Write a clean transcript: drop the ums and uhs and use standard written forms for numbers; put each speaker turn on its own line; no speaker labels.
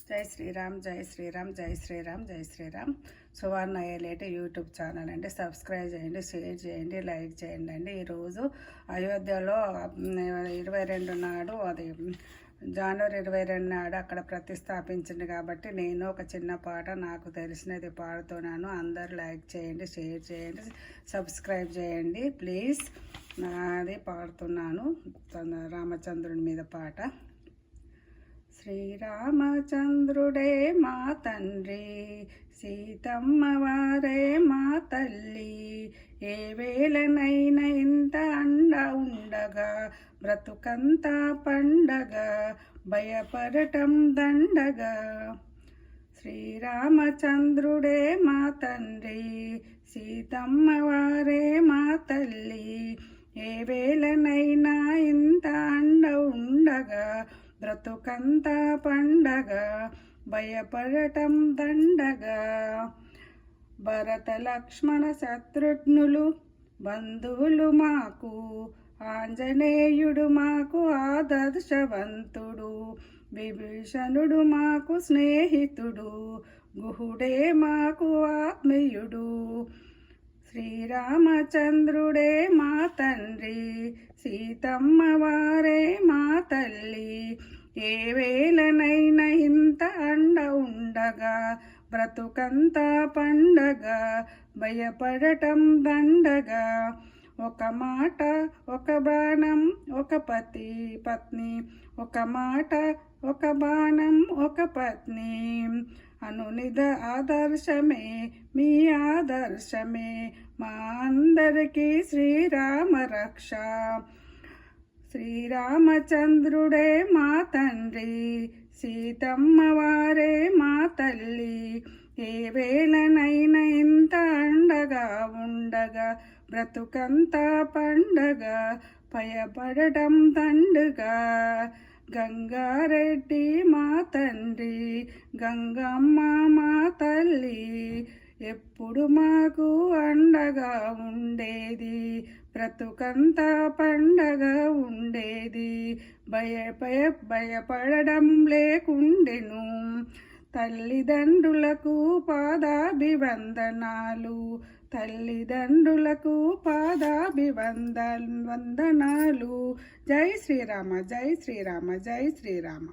జై శ్రీరామ్, జై శ్రీరామ్, జై శ్రీరామ్, జై శ్రీరామ్. సువర్ణ ఏలేటి యూట్యూబ్ ఛానల్ అండి. సబ్స్క్రైబ్ చేయండి, షేర్ చేయండి, లైక్ చేయండి అండి. ఈరోజు అయోధ్యలో 22 నాడు, అది జనవరి 22 నాడు అక్కడ ప్రతిష్టాపించింది కాబట్టి నేను ఒక చిన్న పాట నాకు తెలిసినది పాడుతున్నాను. అందరు లైక్ చేయండి, షేర్ చేయండి, సబ్స్క్రైబ్ చేయండి ప్లీజ్. అది పాడుతున్నాను, రామచంద్రుని మీద పాట. శ్రీరామచంద్రుడే మా తండ్రి, సీతమ్మ వారే మా తల్లి. ఏ వేళనైనా ఇంత అండ ఉండగా, బ్రతుకంతా పండగ, భయపడటం దండగా. శ్రీరామచంద్రుడే మా తండ్రి, సీతమ్మ వారే మా తల్లి. ఏ వేళనైనా ఇంత అండ ఉండగా, బ్రతుకంతా పండగ, భయపడటం దండగా. భరత లక్ష్మణ శత్రుఘ్నులు బంధువులు మాకు, ఆంజనేయుడు మాకు ఆదర్శవంతుడు, విభీషణుడు మాకు స్నేహితుడు, గుహుడే మాకు ఆత్మీయుడు. శ్రీరామచంద్రుడే మా తండ్రి, సీతమ్మ వారే మా తల్లి. ఏ వేళనైనా ఇంత అండ ఉండగా, బ్రతుకంతా పండగ, భయపడటం దండగా. ఒక మాట ఒక బాణం ఒక పత్ని, ఒక మాట ఒక బాణం ఒక పత్ని. అనునిద ఆదర్శమే మీ ఆదర్శమే, మా అందరికీ శ్రీరామ రక్ష. శ్రీరామచంద్రుడే మా తండ్రి, సీతమ్మ వారే మా తల్లి. ఏ వేళనైనా ఇంత అండగా ఉండగా, బ్రతుకంతా పండగ, భయపడటం దండుగా. గంగారెడ్డి మా తండ్రి, గంగమ్మ మా తల్లి. ఎప్పుడు మాకు అండగా ఉండేది, బ్రతుకంతా పండగ ఉండేది. భయపడడం లేకుండెను. తల్లిదండ్రులకు పాదాభివందనాలు, తల్లిదండ్రులకు పాదాభివందనాలు. జై శ్రీరామ, జై శ్రీరామ, జై శ్రీరామ.